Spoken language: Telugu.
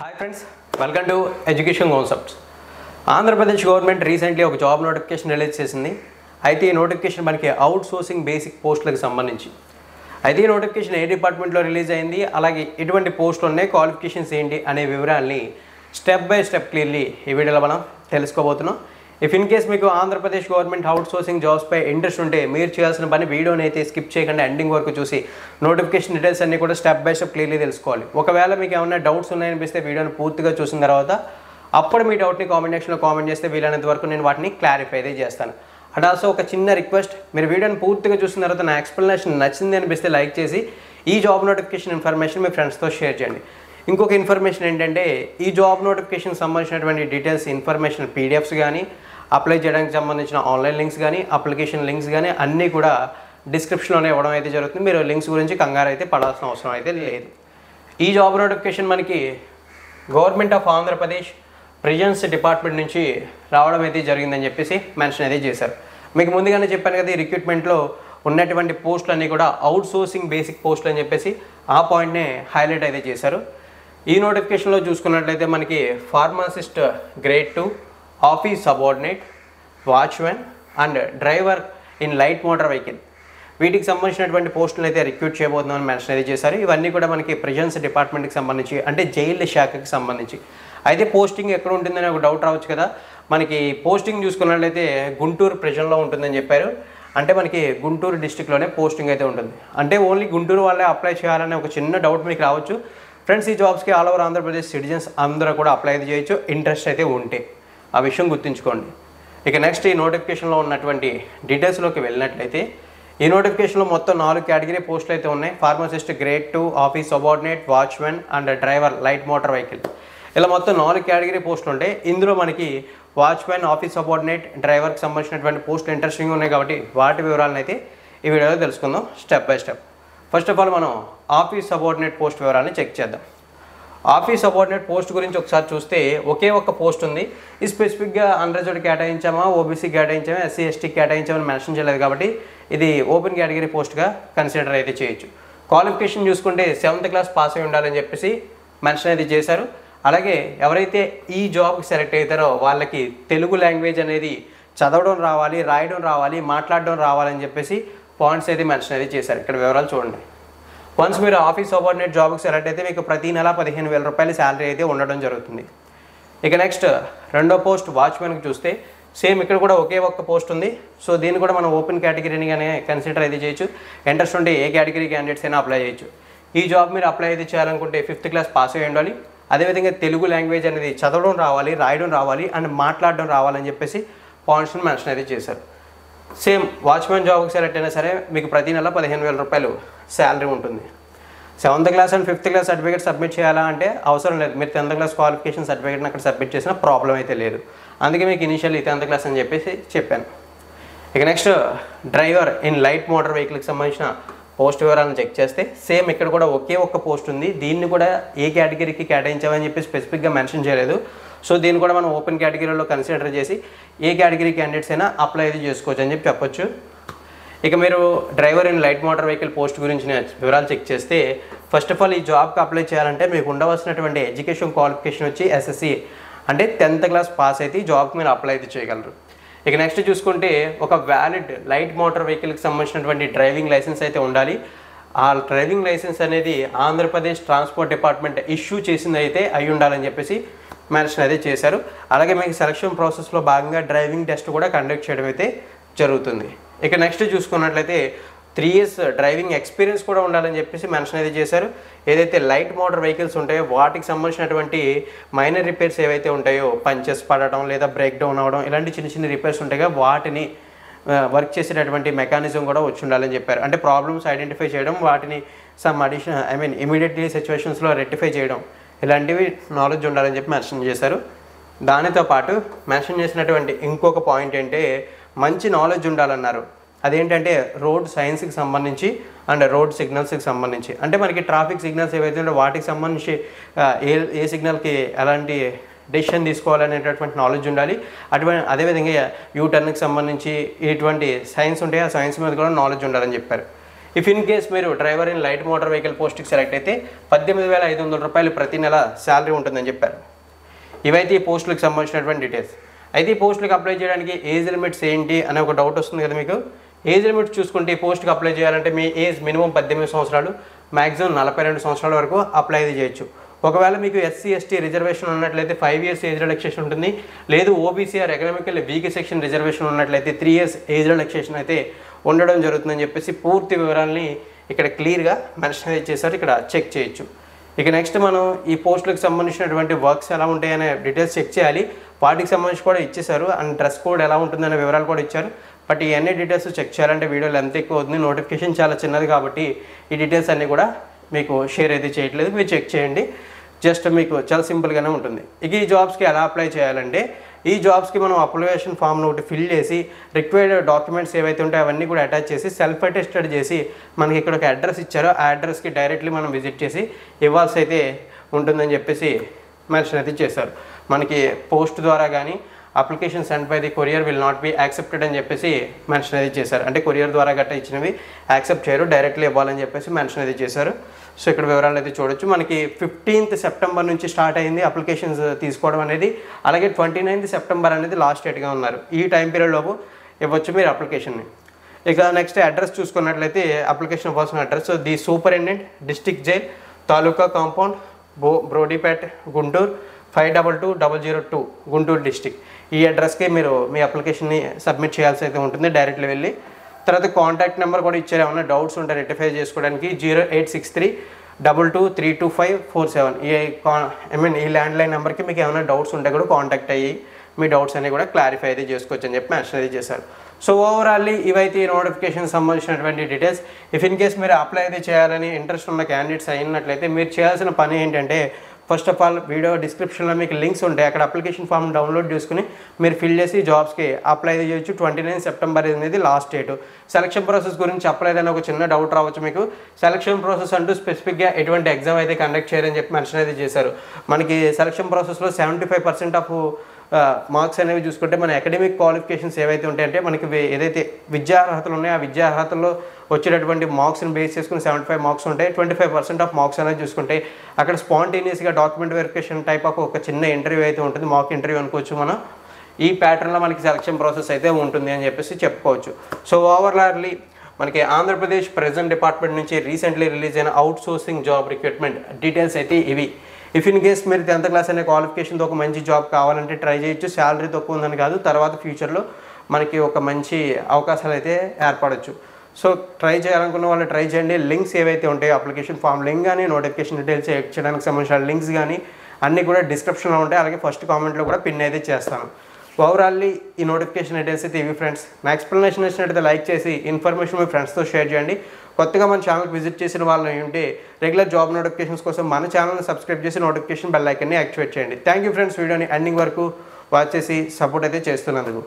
Hi friends, welcome to Education Concepts. Andhra Pradesh government recently ఒక జాబ్ నోటిఫికేషన్ రిలీజ్ చేసింది. అయితే ఈ నోటిఫికేషన్ మనకి అవుట్ సోర్సింగ్ బేసిక్ పోస్టులకు సంబంధించి. అయితే ఈ నోటిఫికేషన్ ఏ డిపార్ట్మెంట్లో రిలీజ్ అయింది, అలాగే ఎటువంటి పోస్టులు ఉన్నాయి, క్వాలిఫికేషన్స్ ఏంటి అనే వివరాల్ని స్టెప్ బై స్టెప్ క్లియర్లీ ఈ వీడియోలో మనం తెలుసుకోబోతున్నాం. ఇఫ్ ఇన్ కేస్ మీకు ఆంధ్రప్రదేశ్ గవర్నమెంట్ అవుట్ సోర్సింగ్ జాబ్స్పై ఇంట్రెస్ట్ ఉంటే మీరు చేయాల్సిన పని వీడియోని అయితే స్కిప్ చేయకుండా ఎండింగ్ వరకు చూసి నోటిఫికేషన్ డీటెయిల్స్ అన్నీ కూడా స్టెప్ బై స్టెప్ క్లియర్లీ తెలుసుకోవాలి. ఒకవేళ మీకు ఏమైనా డౌట్స్ ఉన్నాయనిపిస్తే వీడియోని పూర్తిగా చూసిన తర్వాత అప్పుడు మీ డౌట్ని కామెంట్ సెక్షన్లో కామెంట్ చేస్తే వీలైనంత వరకు నేను వాటిని క్లారిఫై అయితే చేస్తాను. అండ్ ఆల్సో ఒక చిన్న రిక్వెస్ట్, మీరు వీడియోని పూర్తిగా చూసిన తర్వాత నా ఎక్స్ప్లెనేషన్ నచ్చింది అనిపిస్తే లైక్ చేసి ఈ జాబ్ నోటిఫికేషన్ ఇన్ఫర్మేషన్ మీ ఫ్రెండ్స్తో షేర్ చేయండి. ఇంకొక ఇన్ఫర్మేషన్ ఏంటంటే ఈ జాబ్ నోటిఫికేషన్ సంబంధించినటువంటి డీటెయిల్స్ ఇన్ఫర్మేషన్ పీడిఎఫ్స్ కానీ, అప్లై చేయడానికి సంబంధించిన ఆన్లైన్ లింక్స్ కానీ, అప్లికేషన్ లింక్స్ కానీ అన్నీ కూడా డిస్క్రిప్షన్లోనే ఇవ్వడం అయితే జరుగుతుంది. మీరు లింక్స్ గురించి కంగారు అయితే పడాల్సిన అవసరం అయితే లేదు. ఈ జాబ్ నోటిఫికేషన్ మనకి government of Andhra Pradesh prisons department నుంచి రావడం అయితే జరిగిందని చెప్పేసి మెన్షన్ అయితే చేశారు. మీకు ముందుగానే చెప్పాను కదా, ఈ రిక్రూట్మెంట్లో ఉన్నటువంటి పోస్టులు అన్నీ కూడా అవుట్ సోర్సింగ్ బేసిక్ పోస్టులు అని చెప్పేసి ఆ పాయింట్నే హైలైట్ అయితే చేశారు. ఈ నోటిఫికేషన్లో చూసుకున్నట్లయితే మనకి pharmacist grade 2, office subordinate, watchmen and driver in light motor vehicle, వీటికి సంబంధించినటువంటి పోస్టులు అయితే రిక్రూట్ చేయబోతున్నామని మెన్షన్ అయితే చేశారు. ఇవన్నీ కూడా మనకి ప్రిజన్స్ డిపార్ట్మెంట్కి సంబంధించి, అంటే జైలు శాఖకి సంబంధించి. అయితే పోస్టింగ్ ఎక్కడ ఉంటుందని ఒక డౌట్ రావచ్చు కదా. మనకి పోస్టింగ్ చూసుకున్నట్లయితే గుంటూరు ప్రిజన్లో ఉంటుందని చెప్పారు. అంటే మనకి గుంటూరు డిస్టిక్లోనే పోస్టింగ్ అయితే ఉంటుంది. అంటే ఓన్లీ గుంటూరు వాళ్ళే అప్లై చేయాలనే ఒక చిన్న డౌట్ మీకు రావచ్చు. ఫ్రెండ్స్, ఈ జాబ్స్కి ఆల్ ఓవర్ ఆంధ్రప్రదేశ్ సిటిజన్స్ అందరూ కూడా అప్లై అయితే చేయొచ్చు, ఇంట్రెస్ట్ అయితే ఉంటే. ఆ విషయం గుర్తుంచుకోండి. ఇక నెక్స్ట్ ఈ నోటిఫికేషన్లో ఉన్నటువంటి డీటెయిల్స్లోకి వెళ్ళినట్లయితే ఈ నోటిఫికేషన్లో మొత్తం 4 కేటగిరీ పోస్టులు అయితే ఉన్నాయి. Pharmacist grade 2, office subordinate, watchmen and driver light motor vehicle, ఇలా మొత్తం 4 కేటగిరీ పోస్టులు ఉంటాయి. ఇందులో మనకి వాచ్మెన్, ఆఫీస్ సబార్డినేట్, డ్రైవర్కి సంబంధించినటువంటి పోస్టులు ఇంట్రెస్టింగ్ ఉన్నాయి కాబట్టి వాటి వివరాలను అయితే ఈ వీడియోలో తెలుసుకుందాం step by step. First of all మనం ఆఫీస్ సబార్డినేట్ పోస్ట్ వివరాలను చెక్ చేద్దాం. ఆఫీస్ సబార్డినేట్ పోస్ట్ గురించి ఒకసారి చూస్తే ఒకే ఒక్క పోస్ట్ ఉంది. ఈ స్పెసిఫిక్గా అన్రిజర్వ్డ్ కేటాయించామా, ఓబీసీ కేటాయించామా, ఎస్సీ ఎస్టీ కేటాయించామని మెన్షన్ చేయలేదు కాబట్టి ఇది ఓపెన్ కేటగిరీ పోస్ట్గా కన్సిడర్ అయితే చేయొచ్చు. క్వాలిఫికేషన్ చూసుకుంటే 7th క్లాస్ పాస్ అయి ఉండాలని చెప్పేసి మెన్షన్ అయితే చేశారు. అలాగే ఎవరైతే ఈ జాబ్కి సెలెక్ట్ అవుతారో వాళ్ళకి తెలుగు లాంగ్వేజ్ అనేది చదవడం రావాలి, రాయడం రావాలి, మాట్లాడడం రావాలని చెప్పేసి పాయింట్స్ అయితే మెన్షన్ అయితే చేశారు. ఇక్కడ వివరాలు చూడండి. వన్స్ మీరు ఆఫీస్ సబార్డినేట్ జాబ్కి సెలెక్ట్ అయితే మీకు ప్రతి నెల 15,000 రూపాయల శాలరీ అయితే ఉండడం జరుగుతుంది. ఇక నెక్స్ట్ రెండో పోస్ట్ వాచ్మెన్కి చూస్తే సేమ్ ఇక్కడ కూడా ఒకే ఒక్క పోస్ట్ ఉంది. సో దీన్ని కూడా మనం ఓపెన్ కేటగిరీగానే కన్సిడర్ అయితే చేయొచ్చు. ఇంట్రెస్ట్ ఉంటే ఏ కేటగిరీ క్యాండిడేట్స్ అయినా అప్లై చేయొచ్చు. ఈ జాబ్ మీరు అప్లై అయితే చేయాలనుకుంటే 5th క్లాస్ పాస్ అయ్యి ఉండాలి. అదేవిధంగా తెలుగు లాంగ్వేజ్ అనేది చదవడం రావాలి, రాయడం రావాలి అండ్ మాట్లాడడం రావాలని చెప్పేసి పాయింట్స్ని మెన్షన్ అయితే చేశారు. సేమ్ వాచ్మెన్ జాబ్కి సెలెక్ట్ అయినా సరే మీకు ప్రతి నెల 15,000 రూపాయలు శాలరీ ఉంటుంది. 7th class and 5th class certificate submit చేయాలా అంటే అవసరం లేదు. మీరు 10th క్లాస్ క్వాలిఫికేషన్ సర్టిఫికేట్ని అక్కడ సబ్మిట్ చేసిన ప్రాబ్లం అయితే లేదు. అందుకే మీకు ఇనిషియల్లీ 10th క్లాస్ అని చెప్పేసి చెప్పాను. ఇక next driver in light motor వెహికల్కి సంబంధించిన పోస్ట్ వివరాలను చెక్ చేస్తే సేమ్ ఇక్కడ కూడా ఒకే ఒక్క పోస్ట్ ఉంది. దీన్ని కూడా ఏ కేటగిరీకి కేటాయించామని చెప్పి స్పెసిఫిక్గా మెన్షన్ చేయలేదు. సో దీన్ని కూడా మనం ఓపెన్ కేటగిరీలో కన్సిడర్ చేసి ఏ కేటగిరీ క్యాండిడేట్స్ అయినా అప్లై అయితే చేసుకోవచ్చు అని చెప్పొచ్చు. ఇక మీరు driver in light motor vehicle post గురించి వివరాలు చెక్ చేస్తే ఫస్ట్ ఆఫ్ ఆల్ ఈ జాబ్కి అప్లై చేయాలంటే మీకు ఉండవలసినటువంటి ఎడ్యుకేషన్ క్వాలిఫికేషన్ వచ్చి ఎస్ఎస్సి, అంటే 10th క్లాస్ పాస్ అయితే ఈ జాబ్కి మీరు అప్లై అయితే చేయగలరు. ఇక నెక్స్ట్ చూసుకుంటే ఒక వ్యాలిడ్ లైట్ మోటార్ వెహికల్కి సంబంధించినటువంటి డ్రైవింగ్ లైసెన్స్ అయితే ఉండాలి. ఆ డ్రైవింగ్ లైసెన్స్ అనేది ఆంధ్రప్రదేశ్ ట్రాన్స్పోర్ట్ డిపార్ట్మెంట్ ఇష్యూ చేసింది అయితే అయి ఉండాలని చెప్పేసి మెన్షన్ అయితే చేశారు. అలాగే మీకు సెలక్షన్ ప్రాసెస్లో భాగంగా డ్రైవింగ్ టెస్ట్ కూడా కండక్ట్ చేయడం అయితే జరుగుతుంది. ఇక నెక్స్ట్ చూసుకున్నట్లయితే 3 years డ్రైవింగ్ ఎక్స్పీరియన్స్ కూడా ఉండాలని చెప్పేసి మెన్షన్ అయితే చేశారు. ఏదైతే లైట్ మోటార్ వెహికల్స్ ఉంటాయో వాటికి సంబంధించినటువంటి మైనర్ రిపేర్స్ ఏవైతే ఉంటాయో, పంచెస్ పడడం లేదా బ్రేక్ డౌన్ అవ్వడం ఇలాంటి చిన్న చిన్న రిపేర్స్ ఉంటాయి, వాటిని వర్క్ చేసేటటువంటి మెకానిజం కూడా వచ్చి ఉండాలని చెప్పారు. అంటే ప్రాబ్లమ్స్ ఐడెంటిఫై చేయడం, వాటిని సమ్ అడిషనల్ ఇమీడియట్లీ సిచ్యువేషన్స్లో రెక్టిఫై చేయడం, ఇలాంటివి నాలెడ్జ్ ఉండాలని చెప్పి మెన్షన్ చేశారు. దానితో పాటు మెన్షన్ చేసినటువంటి ఇంకొక పాయింట్ ఏంటంటే మంచి నాలెడ్జ్ ఉండాలన్నారు. అదేంటంటే రోడ్ సైన్స్కి సంబంధించి అండ్ రోడ్ సిగ్నల్స్కి సంబంధించి, అంటే మనకి ట్రాఫిక్ సిగ్నల్స్ ఏవైతే ఉంటే వాటికి సంబంధించి ఏ సిగ్నల్కి ఎలాంటి డెసిషన్ తీసుకోవాలనేటటువంటి నాలెడ్జ్ ఉండాలి. అదేవిధంగా యూటర్న్కి సంబంధించి ఎటువంటి సైన్స్ ఉంటాయి ఆ సైన్స్ మీద కూడా నాలెడ్జ్ ఉండాలని చెప్పారు. ఇఫ్ ఇన్ కేస్ మీరు driver in light motor vehicle పోస్ట్కి సెలెక్ట్ అయితే 18,500 రూపాయలు ప్రతి నెల శాలరీ ఉంటుందని చెప్పారు. ఇవైతే ఈ పోస్టులకు సంబంధించినటువంటి డీటెయిల్స్. అయితే ఈ పోస్టులకు అప్లై చేయడానికి ఏజ్ లిమిట్స్ ఏంటి అనే ఒక డౌట్ వస్తుంది కదా మీకు. ఏజ్ లిమిట్స్ చూసుకుంటే ఈ పోస్ట్కి అప్లై చేయాలంటే మీ ఏజ్ మినిమం 18 సంవత్సరాలు, మ్యాక్సిమం 42 సంవత్సరాల వరకు అప్లై చేయొచ్చు. ఒకవేళ మీకు ఎస్సీ ఎస్టీ రిజర్వేషన్ ఉన్నట్లయితే 5 years ఏజ్ రిలాక్సేషన్ ఉంటుంది. లేదు OBC or economical weak section reservation ఉన్నట్లయితే 3 years ఏజ్ రిలాక్సేషన్ అయితే ఉండడం జరుగుతుందని చెప్పేసి పూర్తి వివరాలని ఇక్కడ క్లియర్గా మెన్షన్ చేశారు. ఇక్కడ చెక్ చేయొచ్చు. ఇక నెక్స్ట్ మనం ఈ పోస్టులకు సంబంధించినటువంటి వర్క్స్ ఎలా ఉంటాయనే డీటెయిల్స్ చెక్ చేయాలి. వాటికి సంబంధించి కూడా ఇచ్చేశారు అండ్ డ్రెస్ కోడ్ ఎలా ఉంటుందనే వివరాలు కూడా ఇచ్చారు. బట్ ఈ అన్ని డీటెయిల్స్ చెక్ చేయాలంటే వీడియో లెంత్ ఎక్కువ అవుతుంది. నోటిఫికేషన్ చాలా చిన్నది కాబట్టి ఈ డీటెయిల్స్ అన్నీ కూడా మీకు షేర్ అయితే చేయట్లేదు. మీరు చెక్ చేయండి. జస్ట్ మీకు చాలా సింపుల్గానే ఉంటుంది. ఇక ఈ జాబ్స్కి ఎలా అప్లై చేయాలంటే ఈ జాబ్స్కి మనం అప్లికేషన్ ఫామ్ను ఒకటి ఫిల్ చేసి రిక్వైర్డ్ డాక్యుమెంట్స్ ఏవైతే ఉంటాయో అవన్నీ కూడా అటాచ్ చేసి సెల్ఫ్ అటెస్టెడ్ చేసి మనకి ఇక్కడ ఒక అడ్రస్ ఇచ్చారో ఆ అడ్రస్కి డైరెక్ట్లీ మనం విజిట్ చేసి ఇవ్వాల్సి అయితే ఉంటుందని చెప్పేసి మెన్షన్ అయితే చేశారు. మనకి పోస్ట్ ద్వారా కానీ application send by the courier will not be accepted అని చెప్పేసి మెన్షన్ అయితే చేశారు. అంటే కొరియర్ ద్వారా గట్రా ఇచ్చినవి యాక్సెప్ట్ చేయరు, డైరెక్ట్లీ ఇవ్వాలని చెప్పేసి మెన్షన్ అయితే చేశారు. సో ఇక్కడ వివరాలు అయితే చూడొచ్చు. మనకి 15th September నుంచి స్టార్ట్ అయింది అప్లికేషన్స్ తీసుకోవడం అనేది. అలాగే 29th September అనేది లాస్ట్ డేట్గా ఉన్నారు. ఈ టైం పీరియడ్ లోపు ఇవ్వచ్చు మీరు అప్లికేషన్ని. ఇక నెక్స్ట్ అడ్రస్ చూసుకున్నట్లయితే అప్లికేషన్ ఇవ్వాల్సిన address the superintendent district jail taluka compound Brodipet Guntur 522002 Guntur district. ఈ అడ్రస్కి మీరు మీ అప్లికేషన్ని సబ్మిట్ చేయాల్సి అయితే ఉంటుంది డైరెక్ట్లీ వెళ్ళి. తర్వాత కాంటాక్ట్ నెంబర్ కూడా ఇచ్చారు. ఏమైనా డౌట్స్ ఉంటే రెక్టిఫై చేసుకోవడానికి 086322322547 ఈ ల్యాండ్లైన్ నెంబర్కి మీకు ఏమైనా డౌట్స్ ఉంటే కూడా కాంటాక్ట్ అయ్యి మీ డౌట్స్ అన్ని కూడా క్లారిఫై అయితే చేసుకోవచ్చు అని చెప్పి మెన్షన్ అయితే చేశారు. సో ఓవరాల్లీ ఇవైతే ఈ నోటిఫికేషన్ సంబంధించినటువంటి డీటెయిల్స్. ఇఫ్ ఇన్ కేస్ మీరు అప్లై అయితే చేయాలని ఇంట్రెస్ట్ ఉన్న క్యాండిడేట్స్ అయినట్లయితే మీరు చేయాల్సిన పని ఏంటంటే ఫస్ట్ ఆఫ్ ఆల్ వీడియో డిస్క్రిప్షన్లో మీకు లింక్స్ ఉంటాయి. అక్కడ అప్లికేషన్ ఫామ్ డౌన్లోడ్ చేసుకుని మీరు ఫిల్ చేసి జాబ్స్కి అప్లై చేయొచ్చు. 29 September అనేది లాస్ట్ డేట్. సెలక్షన్ ప్రాసెస్ గురించి అప్లై అని ఒక చిన్న డౌట్ రావచ్చు మీకు. సెలక్షన్ ప్రాసెస్ అంటూ స్పెసిఫిక్గా ఎటువంటి ఎగ్జామ్ అయితే కండక్ట్ చేయరని చెప్పి మెన్షన్ అయితే చేశారు. మనకి సెలక్షన్ ప్రాసెస్లో 75% ఆఫ్ మార్క్స్ అనేవి చూసుకుంటే మన అకాడమిక్ క్వాలిఫికేషన్స్ ఏవైతే ఉంటాయంటే మనకి ఏదైతే విద్యా అర్హతలు ఉన్నాయో ఆ విద్యా అర్హతల్లో వచ్చేటటువంటి మార్క్స్ని బేస్ చేసుకుని 75 మార్క్స్ ఉంటాయి. 25% ఆఫ్ మార్క్స్ అనేది చూసుకుంటే అక్కడ స్పాంటేనియస్గా డాక్యుమెంట్ వెరిఫికేషన్ టైప్ ఆఫ్ ఒక చిన్న ఇంటర్వ్యూ అయితే ఉంటుంది. మాక్ ఇంటర్వ్యూ అనుకోవచ్చు మనం. ఈ ప్యాటర్న్లో మనకి సెలక్షన్ ప్రాసెస్ అయితే ఉంటుంది అని చెప్పేసి చెప్పుకోవచ్చు. సో ఓవరాల్లీ మనకి ఆంధ్రప్రదేశ్ ప్రెజెంట్ డిపార్ట్మెంట్ నుంచి రీసెంట్లీ రిలీజ్ అయిన out sourcing job recruitment details అయితే ఇవి. ఇఫ్ ఇన్ కేస్ మీరు 10th క్లాస్ అనే క్వాలిఫికేషన్తో ఒక మంచి జాబ్ కావాలంటే ట్రై చేయొచ్చు. శాలరీ తక్కువ ఉందని కాదు, తర్వాత ఫ్యూచర్లో మనకి ఒక మంచి అవకాశాలు అయితే ఏర్పడవచ్చు. సో ట్రై చేయాలనుకున్న వాళ్ళు ట్రై చేయండి. లింక్స్ ఏవైతే ఉంటాయో అప్లికేషన్ ఫామ్ లింక్ కానీ నోటిఫికేషన్ డీటెయిల్స్ చెక్ చేయడానికి సంబంధించిన లింక్స్ కానీ అన్నీ కూడా డిస్క్రిప్షన్లో ఉంటాయి. అలాగే ఫస్ట్ కామెంట్లో కూడా పిన్ అయితే చేస్తాను. ఓవరాల్లీ ఈ నోటిఫికేషన్ డీటెయిల్స్ అయితే ఇవి ఫ్రెండ్స్. నా ఎక్స్ప్లెనేషన్ వచ్చినట్టయితే లైక్ చేసి ఇన్ఫర్మేషన్ మీ ఫ్రెండ్స్తో షేర్ చేయండి. కొత్తగా మన ఛానల్కి విజిట్ చేసిన వాళ్ళు ఉంటే రెగ్యులర్ జాబ్ నోటిఫికేషన్స్ కోసం మన ఛానల్ని సబ్స్క్రైబ్ చేసి నోటిఫికేషన్ బెల్ ఐకాన్ని యాక్టివేట్ చేయండి. Thank you friends. వీడియోని ఎండింగ్ వరకు వాచ్ చేసి సపోర్ట్ అయితే చేస్తున్నందుకు.